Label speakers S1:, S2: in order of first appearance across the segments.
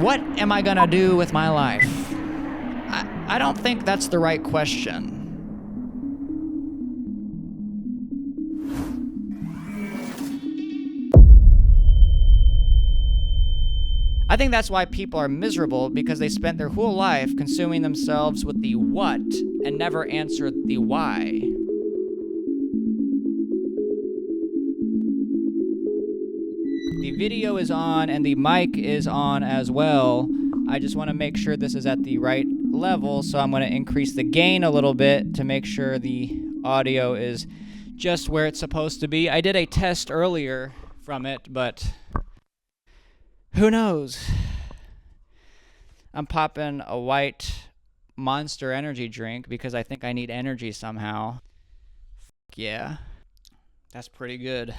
S1: What am I gonna do with my life? I don't think that's the right question. I think that's why people are miserable, because they spent their whole life consuming themselves with the what and never answered the why. The video is on and the mic is on as well. I just want to make sure this is at the right level, so I'm going to increase the gain a little bit to make sure the audio is just where it's supposed to be. I did a test earlier from it, but who knows? I'm popping a white Monster energy drink because I think I need energy somehow. Yeah. That's pretty good.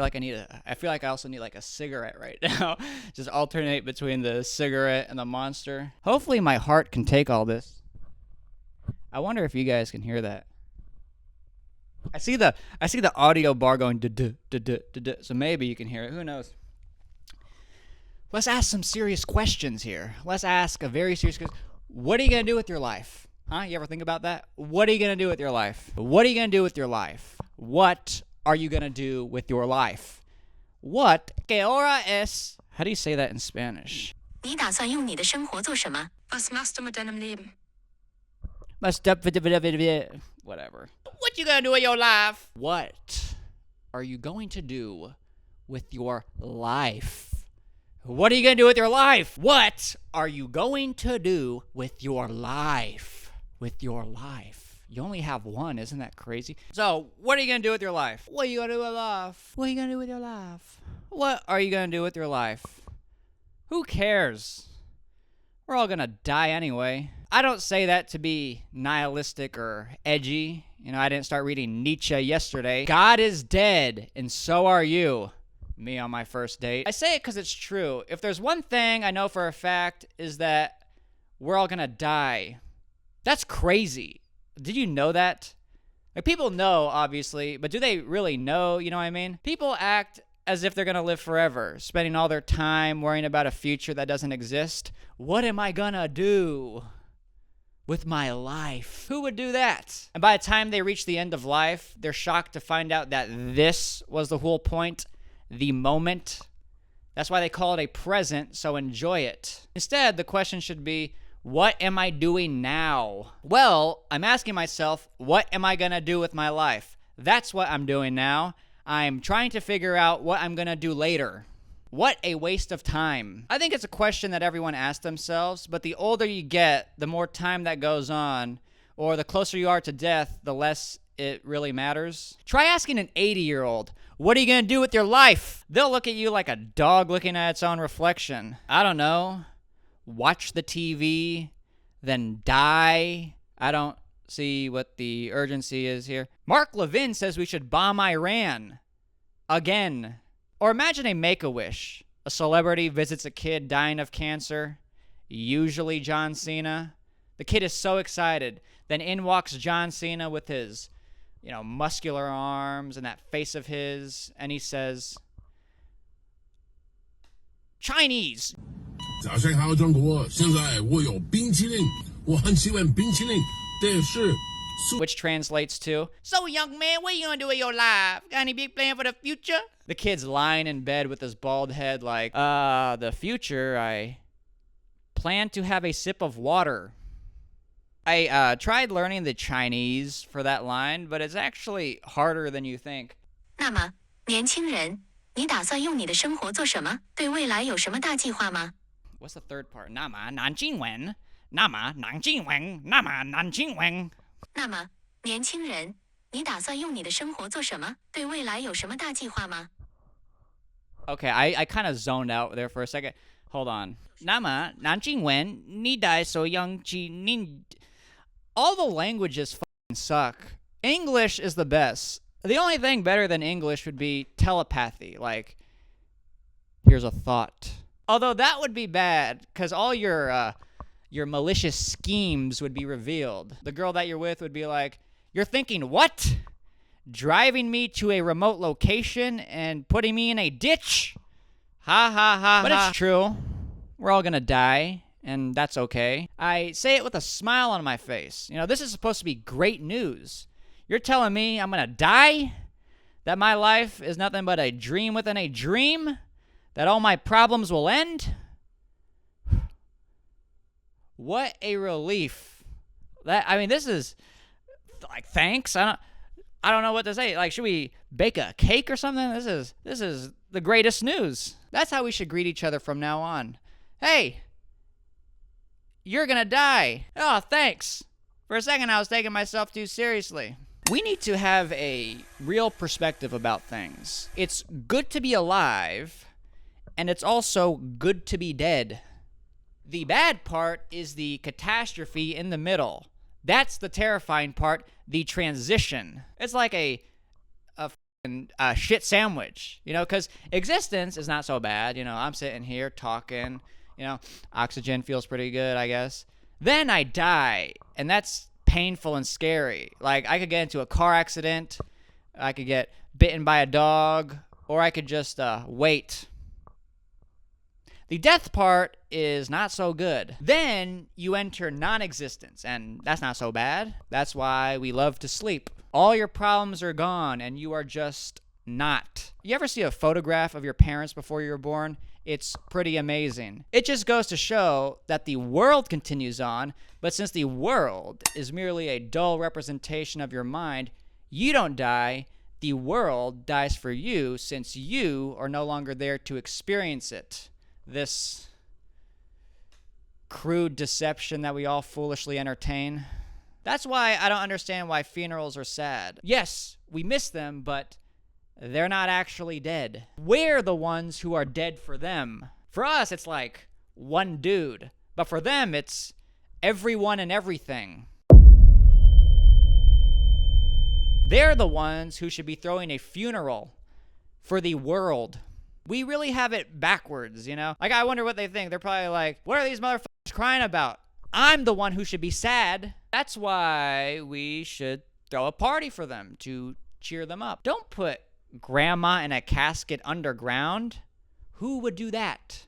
S1: I feel like I also need like a cigarette right now. Just alternate between the cigarette and the Monster. Hopefully my heart can take all this. I wonder if you guys can hear that. I see the audio bar going duh, duh, duh, duh, duh, so maybe you can hear it. Who knows? Let's ask some serious questions here. Let's ask a very serious question. What are you going to do with your life? Huh? You ever think about that? What are you going to do with your life? What are you going to do with your life? What are you going to do with your life? What? ¿Qué hora es? How do you say that in Spanish?
S2: 你打算用你的生活做什么? Was machst du mit deinem Leben?
S1: Whatever. What you gonna do with your life? What are you going to do with your life? What are you gonna do with your life? What are you going to do with your life? With your life. You only have one, isn't that crazy? So, what are you gonna do with your life? What are you gonna do with your life? What are you gonna do with your life? What are you gonna do with your life? Who cares? We're all gonna die anyway. I don't say that to be nihilistic or edgy. You know, I didn't start reading Nietzsche yesterday. God is dead, and so are you. Me on my first date. I say it because it's true. If there's one thing I know for a fact is that we're all gonna die. That's crazy. Did you know that? Like, people know, obviously, but do they really know? You know what I mean? People act as if they're gonna live forever, spending all their time worrying about a future that doesn't exist. What am I gonna do with my life? Who would do that? And by the time they reach the end of life, they're shocked to find out that this was the whole point, the moment. That's why they call it a present, so enjoy it. Instead, the question should be, what am I doing now? Well, I'm asking myself, what am I gonna do with my life? That's what I'm doing now. I'm trying to figure out what I'm gonna do later. What a waste of time. I think it's a question that everyone asks themselves, but the older you get, the more time that goes on, or the closer you are to death, the less it really matters. Try asking an 80-year-old, what are you gonna do with your life? They'll look at you like a dog looking at its own reflection. I don't know. Watch the TV, then die. I don't see what the urgency is here. Mark Levin says we should bomb Iran. Again. Or imagine a Make-A-Wish. A celebrity visits a kid dying of cancer, usually John Cena. The kid is so excited. Then in walks John Cena with his, muscular arms and that face of his, and he says, Chinese.
S3: 早上好，中国！现在我有冰淇淋，我很喜欢冰淇淋，但是
S1: which translates to, so young man, what are you gonna do with your life? Got any big plan for the future? The kid's lying in bed with his bald head like, the future, I plan to have a sip of water. I tried learning the Chinese for that line, but it's actually harder than you think.
S2: 那么，年轻人，你打算用你的生活做什么？对未来有什么大计划吗？
S1: What's the third part? 那么，南京文，那么，南京文，那么，南京文。
S2: 那么，年轻人，你打算用你的生活做什么？对未来有什么大计划吗？
S1: Okay, I kind of zoned out there for a second. Hold on. 那么，南京文，你打算用你 all the languages fucking suck. English is the best. The only thing better than English would be telepathy. Like, here's a thought. Although that would be bad, because all your malicious schemes would be revealed. The girl that you're with would be like, you're thinking, what? Driving me to a remote location and putting me in a ditch? Ha ha ha. But it's true. We're all gonna die, and that's okay. I say it with a smile on my face. This is supposed to be great news. You're telling me I'm gonna die? That my life is nothing but a dream within a dream? That all my problems will end? What a relief. This is like, thanks. I don't know what to say. Like, should we bake a cake or something? This is the greatest news. That's how we should greet each other from now on. Hey, you're gonna die. Oh, thanks. For a second, I was taking myself too seriously. We need to have a real perspective about things. It's good to be alive, and it's also good to be dead. The bad part is the catastrophe in the middle. That's the terrifying part, the transition. It's like a shit sandwich, because existence is not so bad. I'm sitting here talking, oxygen feels pretty good, I guess. Then I die, and that's painful and scary. Like, I could get into a car accident, I could get bitten by a dog, or I could just wait. The death part is not so good. Then you enter non-existence, and that's not so bad. That's why we love to sleep. All your problems are gone, and you are just not. You ever see a photograph of your parents before you were born? It's pretty amazing. It just goes to show that the world continues on, but since the world is merely a dull representation of your mind, you don't die. The world dies for you, since you are no longer there to experience it. This crude deception that we all foolishly entertain. That's why I don't understand why funerals are sad. Yes, we miss them, but they're not actually dead. We're the ones who are dead for them. For us, it's like one dude, but for them, it's everyone and everything. They're the ones who should be throwing a funeral for the world. We really have it backwards, Like, I wonder what they think. They're probably like, what are these motherfuckers crying about? I'm the one who should be sad. That's why we should throw a party for them to cheer them up. Don't put grandma in a casket underground. Who would do that?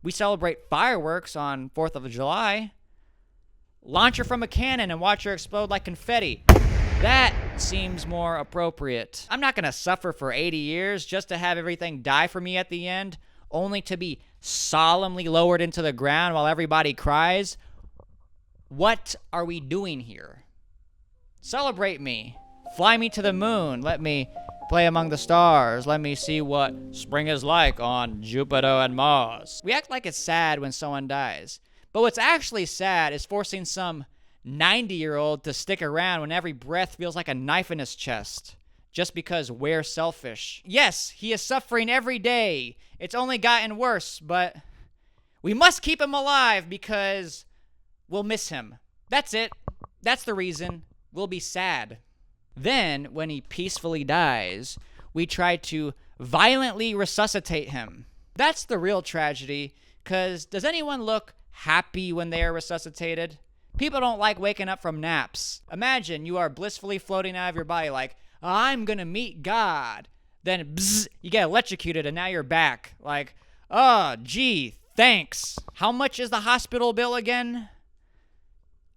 S1: We celebrate fireworks on 4th of July. Launch her from a cannon and watch her explode like confetti. That seems more appropriate. I'm not going to suffer for 80 years just to have everything die for me at the end, only to be solemnly lowered into the ground while everybody cries. What are we doing here? Celebrate me. Fly me to the moon. Let me play among the stars. Let me see what spring is like on Jupiter and Mars. We act like it's sad when someone dies. But what's actually sad is forcing some 90-year-old to stick around when every breath feels like a knife in his chest, just because we're selfish. Yes, he is suffering every day. It's only gotten worse, but we must keep him alive because we'll miss him. That's it. That's the reason. We'll be sad. Then, when he peacefully dies, we try to violently resuscitate him. That's the real tragedy, because does anyone look happy when they are resuscitated? People don't like waking up from naps. Imagine you are blissfully floating out of your body like, I'm gonna meet God. Then, bzz, you get electrocuted and now you're back. Like, oh, gee, thanks. How much is the hospital bill again?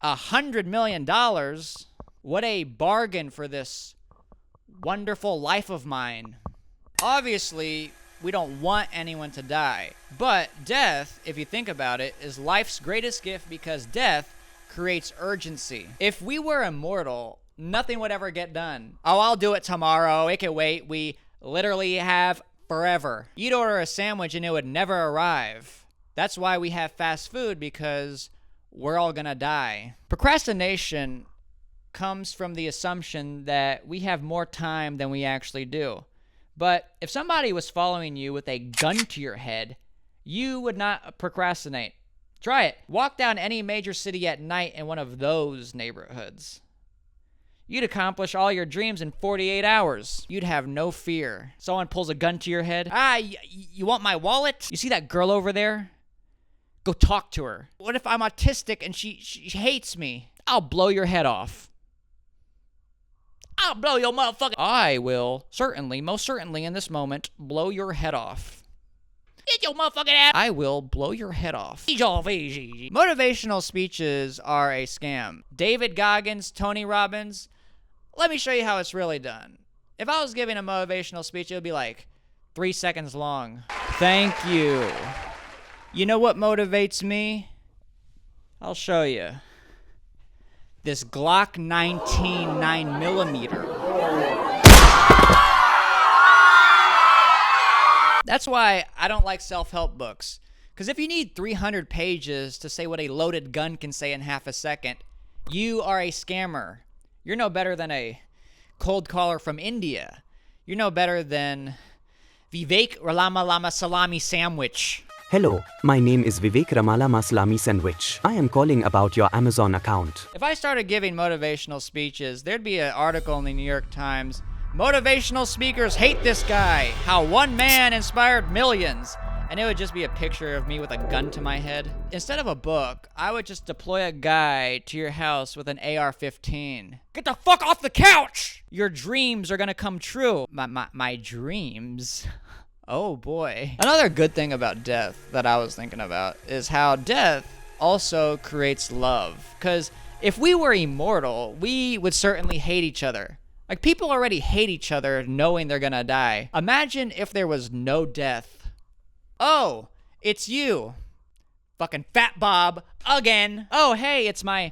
S1: $100 million. What a bargain for this wonderful life of mine. Obviously, we don't want anyone to die. But death, if you think about it, is life's greatest gift because death creates urgency. If we were immortal, nothing would ever get done. Oh, I'll do it tomorrow. It can wait. We literally have forever. You'd order a sandwich and it would never arrive. That's why we have fast food, because we're all gonna die. Procrastination comes from the assumption that we have more time than we actually do. But if somebody was following you with a gun to your head, you would not procrastinate. Try it. Walk down any major city at night in one of those neighborhoods. You'd accomplish all your dreams in 48 hours. You'd have no fear. Someone pulls a gun to your head. You want my wallet? You see that girl over there? Go talk to her. What if I'm autistic and she hates me? I'll blow your head off. I'll blow your motherfucking... I will certainly, most certainly in this moment, blow your head off. Get your motherfucking ass. I will blow your head off. Motivational speeches are a scam. David Goggins, Tony Robbins, let me show you how it's really done. If I was giving a motivational speech, it would be like 3 seconds long. Thank you. You know what motivates me? I'll show you. This Glock 19 9mm. That's why I don't like self-help books. Because if you need 300 pages to say what a loaded gun can say in half a second, you are a scammer. You're no better than a cold caller from India. You're no better than Vivek Ramalama Salami Sandwich.
S4: Hello, my name is Vivek Ramalama Salami Sandwich. I am calling about your Amazon account.
S1: If I started giving motivational speeches, there'd be an article in the New York Times. Motivational speakers hate this guy. How one man inspired millions. And it would just be a picture of me with a gun to my head. Instead of a book, I would just deploy a guy to your house with an AR-15. Get the fuck off the couch! Your dreams are gonna come true. My dreams? Oh boy. Another good thing about death that I was thinking about is how death also creates love. Because if we were immortal, we would certainly hate each other. Like, people already hate each other knowing they're gonna die. Imagine if there was no death. Oh, it's you. Fucking Fat Bob again. Oh, hey, it's my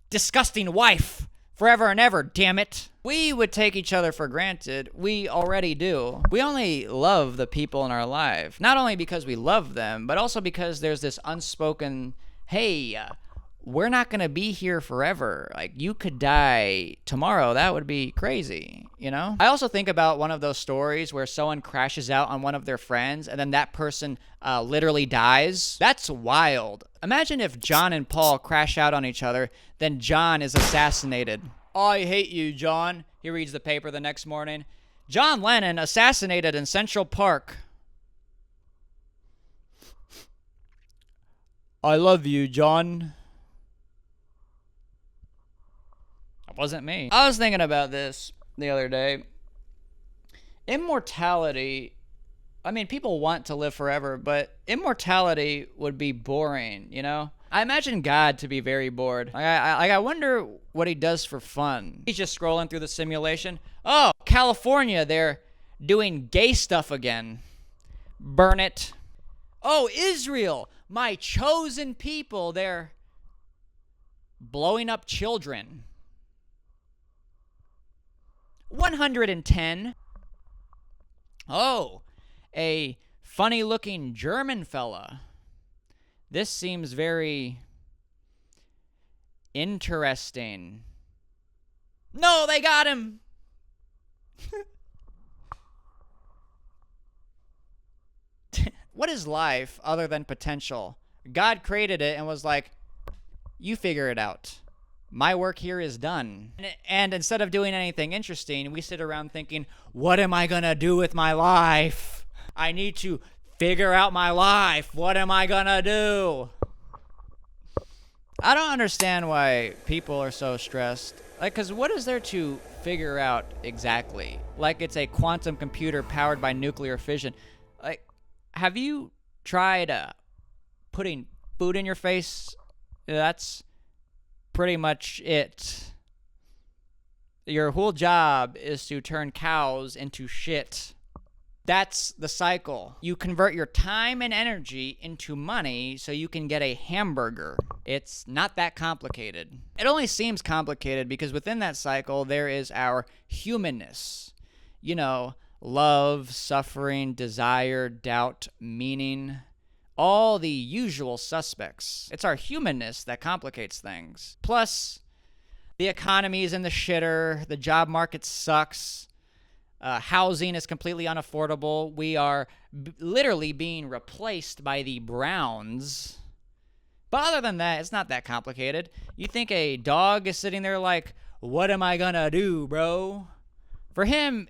S1: disgusting wife. Forever and ever, damn it. We would take each other for granted. We already do. We only love the people in our life. Not only because we love them, but also because there's this unspoken, hey, we're not going to be here forever. Like, you could die tomorrow. That would be crazy, you know? I also think about one of those stories where someone crashes out on one of their friends and then that person literally dies. That's wild. Imagine if John and Paul crash out on each other, then John is assassinated. I hate you, John. He reads the paper the next morning. John Lennon assassinated in Central Park. I love you, John. That wasn't me. I was thinking about this the other day. Immortality, I mean, people want to live forever, but immortality would be boring, you know? I imagine God to be very bored. I wonder what he does for fun. He's just scrolling through the simulation. Oh, California, they're doing gay stuff again. Burn it. Oh, Israel, my chosen people, they're blowing up children. 110. Oh, a funny-looking German fella. This seems very interesting. No, they got him! What is life other than potential? God created it and was like, you figure it out. My work here is done. And instead of doing anything interesting, we sit around thinking, what am I gonna do with my life? I need to figure out my life. What am I gonna do? I don't understand why people are so stressed. Like, cause what is there to figure out exactly? Like, it's a quantum computer powered by nuclear fission. Like, have you tried putting food in your face? That's pretty much it. Your whole job is to turn cows into shit. That's the cycle. You convert your time and energy into money so you can get a hamburger. It's not that complicated. It only seems complicated because within that cycle there is our humanness. You know, love, suffering, desire, doubt, meaning. All the usual suspects. It's our humanness that complicates things. Plus, the economy is in the shitter. The job market sucks. Housing is completely unaffordable. We are literally being replaced by the Browns. But other than that, it's not that complicated. You think a dog is sitting there like, what am I gonna do, bro? For him,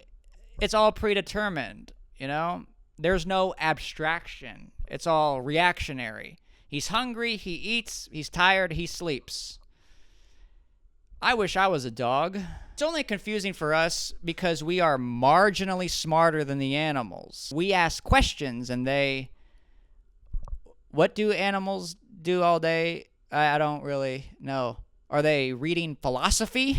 S1: it's all predetermined, you know? There's no abstraction. It's all reactionary. He's hungry, he eats, he's tired, he sleeps. I wish I was a dog. It's only confusing for us because we are marginally smarter than the animals. We ask questions and they What do animals do all day? I don't really know. Are they reading philosophy?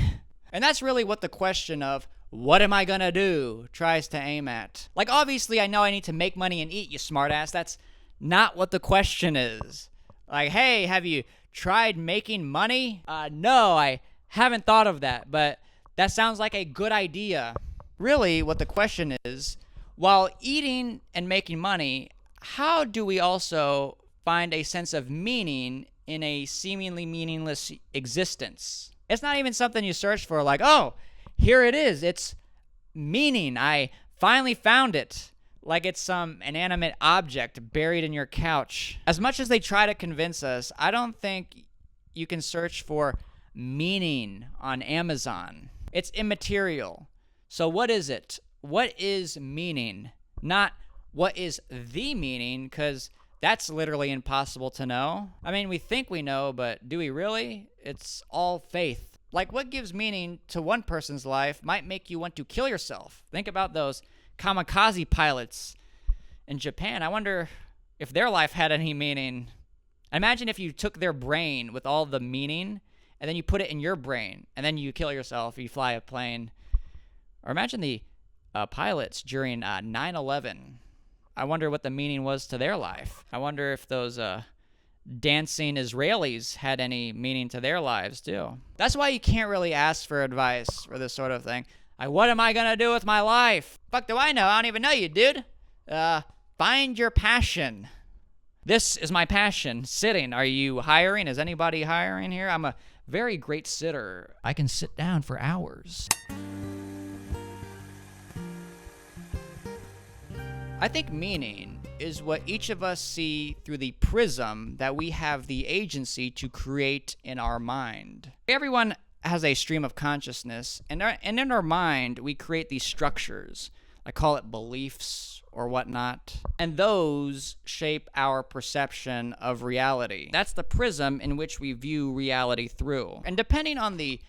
S1: And that's really what the question of, what am I gonna do, tries to aim at. Like, obviously, I know I need to make money and eat, you smartass. That's not what the question is. Like, hey, have you tried making money? No, I haven't thought of that, but that sounds like a good idea. Really, what the question is, while eating and making money, how do we also find a sense of meaning in a seemingly meaningless existence? It's not even something you search for, like, oh, here it is. It's meaning. I finally found it. Like it's some inanimate object buried in your couch. As much as they try to convince us, I don't think you can search for meaning on Amazon. It's immaterial. So what is it? What is meaning? Not what is the meaning, because that's literally impossible to know. I mean, we think we know, but do we really? It's all faith. Like, what gives meaning to one person's life might make you want to kill yourself. Think about those kamikaze pilots in Japan. I wonder if their life had any meaning. Imagine if you took their brain with all the meaning and then you put it in your brain and then you kill yourself, you fly a plane. Or imagine the pilots during 9/11. I wonder what the meaning was to their life. I wonder if those dancing Israelis had any meaning to their lives too. That's why you can't really ask for advice for this sort of thing. Like, what am I gonna do with my life? Fuck do I know? I don't even know you, dude. Find your passion. This is my passion, sitting. Are you hiring? Is anybody hiring here? I'm a very great sitter. I can sit down for hours. I think meaning is what each of us see through the prism that we have the agency to create in our mind. Everyone has a stream of consciousness, and in our mind, we create these structures. I call it beliefs or whatnot. And those shape our perception of reality. That's the prism in which we view reality through. And depending on the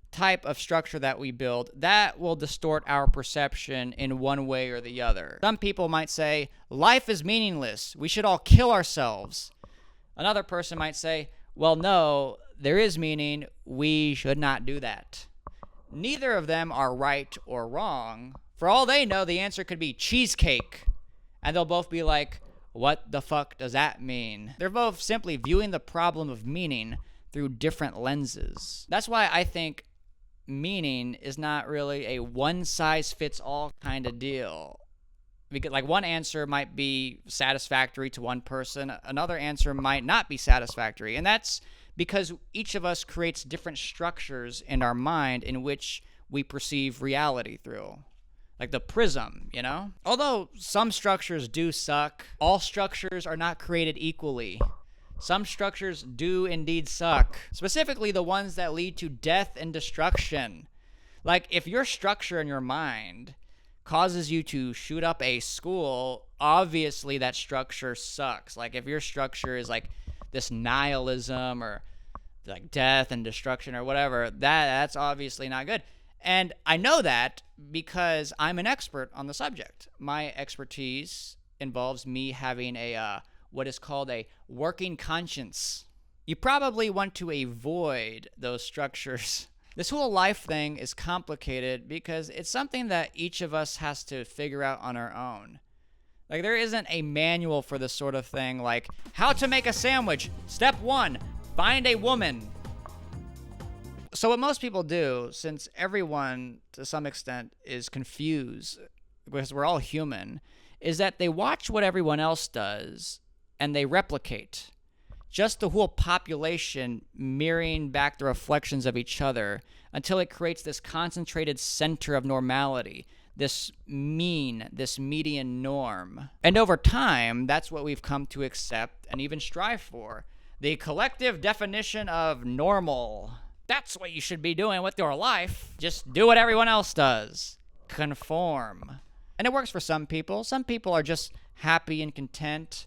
S1: type of structure that we build, that will distort our perception in one way or the other. Some people might say, life is meaningless. We should all kill ourselves. Another person might say, well, no, there is meaning. We should not do that. Neither of them are right or wrong. For all they know, the answer could be cheesecake. And they'll both be like, what the fuck does that mean? They're both simply viewing the problem of meaning through different lenses. That's why I think meaning is not really a one-size-fits-all kind of deal. Because, like, one answer might be satisfactory to one person, another answer might not be satisfactory. And that's because each of us creates different structures in our mind in which we perceive reality through. Like the prism, you know? Although some structures do suck, all structures are not created equally. Some structures do indeed suck, specifically the ones that lead to death and destruction. Like, if your structure in your mind causes you to shoot up a school, obviously that structure sucks. Like, if your structure is like this nihilism or like death and destruction or whatever, that's obviously not good. And I know that because I'm an expert on the subject. My expertise involves me having a what is called a working conscience. You probably want to avoid those structures. This whole life thing is complicated because it's something that each of us has to figure out on our own. Like, there isn't a manual for this sort of thing, like how to make a sandwich. Step 1, find a woman. So what most people do, since everyone to some extent is confused, because we're all human, is that they watch what everyone else does and they replicate. Just the whole population mirroring back the reflections of each other until it creates this concentrated center of normality, this mean, this median norm. And over time, that's what we've come to accept and even strive for. The collective definition of normal. That's what you should be doing with your life. Just do what everyone else does. Conform. And it works for some people. Some people are just happy and content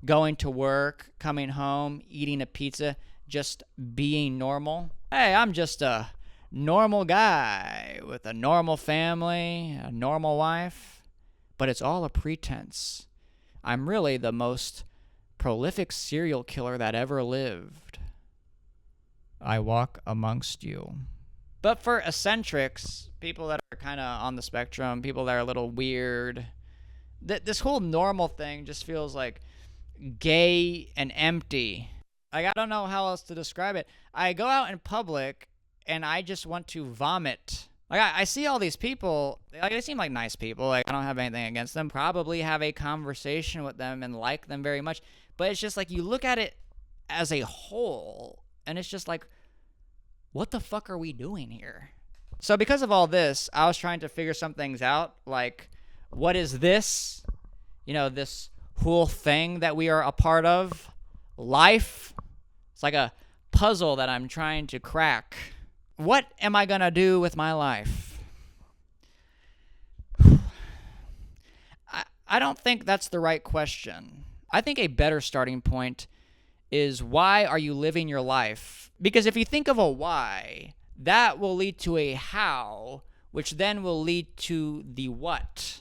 S1: going to work, coming home, eating a pizza, just being normal. Hey, I'm just a normal guy with a normal family, a normal wife. But it's all a pretense. I'm really the most prolific serial killer that ever lived. I walk amongst you. But for eccentrics, people that are kind of on the spectrum, people that are a little weird, this whole normal thing just feels like gay and empty. Like, I don't know how else to describe it. I go out in public and I just want to vomit. Like, I see all these people, like, they seem like nice people. Like, I don't have anything against them. Probably have a conversation with them and like them very much. But it's just like, you look at it as a whole, and it's just like, what the fuck are we doing here? So because of all this, I was trying to figure some things out. Like, what is this? You know, this whole thing that we are a part of? Life? It's like a puzzle that I'm trying to crack. What am I gonna do with my life? I don't think that's the right question. I think a better starting point is, why are you living your life? Because if you think of a why, that will lead to a how, which then will lead to the what.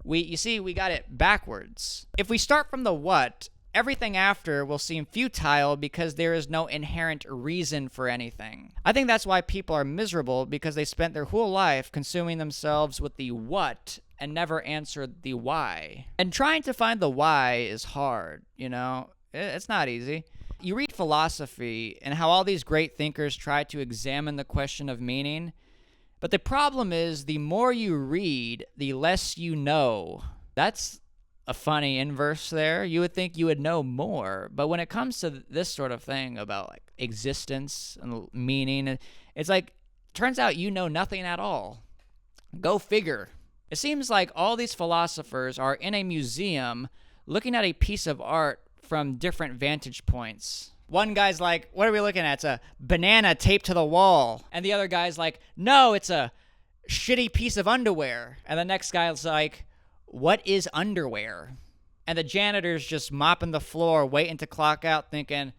S1: You see, we got it backwards. If we start from the what, everything after will seem futile because there is no inherent reason for anything. I think that's why people are miserable, because they spent their whole life consuming themselves with the what and never answered the why. And trying to find the why is hard, you know? It's not easy. You read philosophy and how all these great thinkers try to examine the question of meaning, but the problem is, the more you read, the less you know. That's a funny inverse there. You would think you would know more, but when it comes to this sort of thing about like existence and meaning, it's like, turns out you know nothing at all. Go figure. It seems like all these philosophers are in a museum looking at a piece of art from different vantage points. One guy's like, what are we looking at? It's a banana taped to the wall. And the other guy's like, no, it's a shitty piece of underwear. And the next guy's like, what is underwear? And the janitor's just mopping the floor, waiting to clock out, thinking,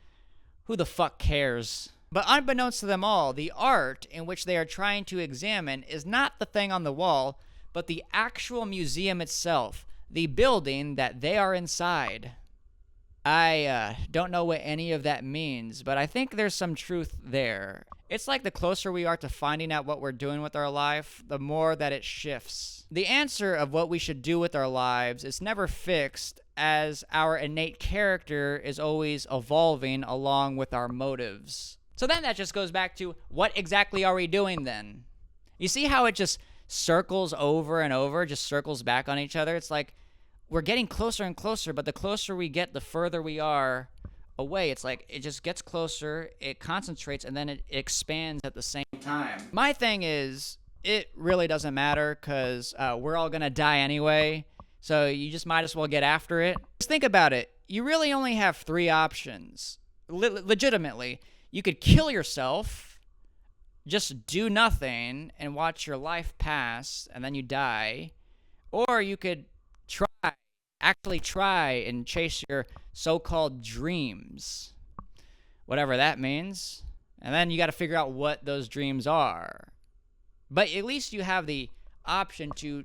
S1: who the fuck cares? But unbeknownst to them all, the art in which they are trying to examine is not the thing on the wall, but the actual museum itself, the building that they are inside. I don't know what any of that means, but I think there's some truth there. It's like the closer we are to finding out what we're doing with our life, the more that it shifts. The answer of what we should do with our lives is never fixed, as our innate character is always evolving along with our motives. So then that just goes back to, what exactly are we doing then? You see how it just circles over and over, just circles back on each other? It's like, we're getting closer and closer, but the closer we get, the further we are away. It's like, it just gets closer, it concentrates, and then it expands at the same time. My thing is, it really doesn't matter, because we're all gonna die anyway, so you just might as well get after it. Just think about it. You really only have three options. Legitimately. You could kill yourself, just do nothing, and watch your life pass, and then you die. Or you could actually try and chase your so-called dreams, whatever that means, and then you got to figure out what those dreams are. But at least you have the option to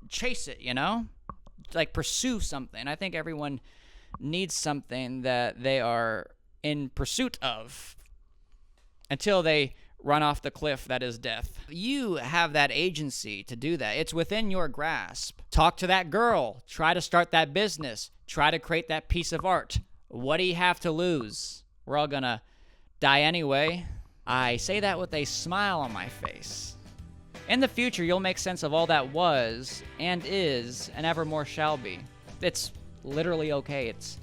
S1: chase it, you know, like pursue something. I think everyone needs something that they are in pursuit of until they run off the cliff that is death. You have that agency to do that. It's within your grasp. Talk to that girl. Try to start that business. Try to create that piece of art. What do you have to lose? We're all gonna die anyway. I say that with a smile on my face. In the future, you'll make sense of all that was and is and evermore shall be. It's literally okay. It's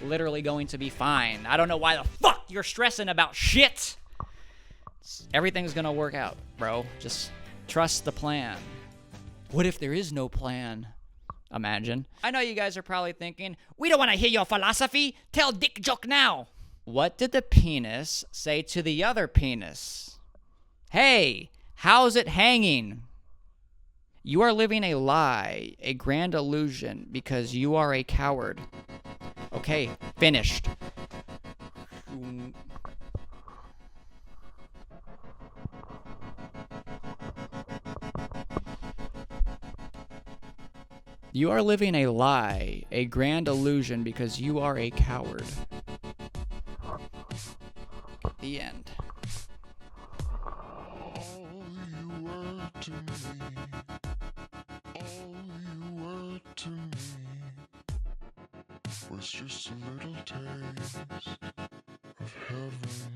S1: literally going to be fine. I don't know why the fuck you're stressing about shit. Everything's gonna work out, bro. Just trust the plan. What if there is no plan? Imagine. I know you guys are probably thinking, we don't want to hear your philosophy. Tell dick joke now. What did the penis say to the other penis? Hey, how's it hanging? You are living a lie, a grand illusion, because you are a coward. Okay, finished. You are living a lie, a grand illusion, because you are a coward. The end.
S5: All you were to me, all you were to me, was just a little taste of heaven.